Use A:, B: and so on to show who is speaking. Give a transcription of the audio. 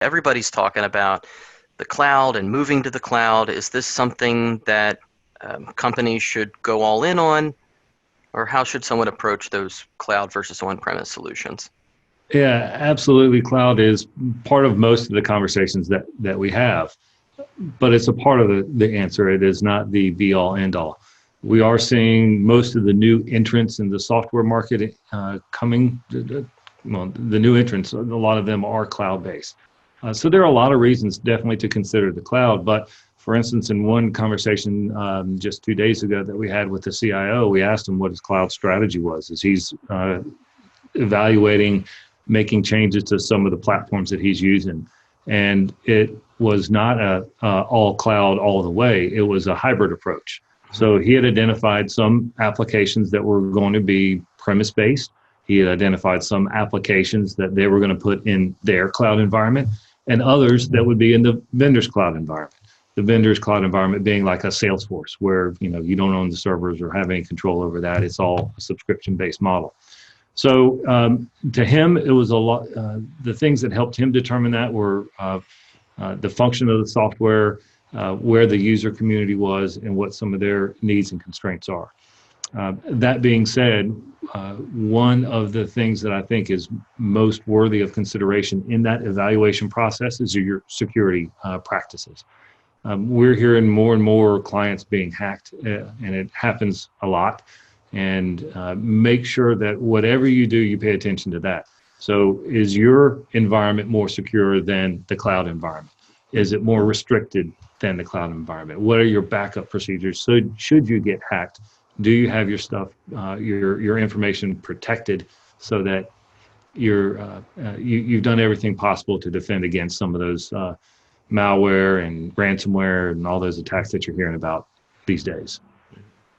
A: Everybody's talking about the cloud and moving to the cloud. Is this something that companies should go all in on, or how should someone approach those cloud versus on-premise solutions?
B: Yeah, absolutely. Cloud is part of most of the conversations that we have, but it's a part of the answer. It is not the be all end all. We are seeing most of the new entrants in the software market coming. Well, the new entrants, a lot of them are cloud based. So there are a lot of reasons definitely to consider the cloud. But for instance, in one conversation just 2 days ago that we had with the CIO, we asked him what his cloud strategy was as he's evaluating making changes to some of the platforms that he's using. And it was not a all cloud all the way. It was a hybrid approach. So he had identified some applications that were going to be premise based. He had identified some applications that they were going to put in their cloud environment and others that would be in the vendor's cloud environment. The vendor's cloud environment being like a Salesforce where you don't own the servers or have any control over that. It's all a subscription based model. So to him, it was a lot. The things that helped him determine that were the function of the software, where the user community was, and what some of their needs and constraints are. That being said, one of the things that I think is most worthy of consideration in that evaluation process is your security practices. We're hearing more and more clients being hacked, and it happens a lot. And make sure that whatever you do, you pay attention to that. So is your environment more secure than the cloud environment? Is it more restricted than the cloud environment? What are your backup procedures? So should you get hacked, do you have your stuff, your information protected so that you've done everything possible to defend against some of those malware and ransomware and all those attacks that you're hearing about these days?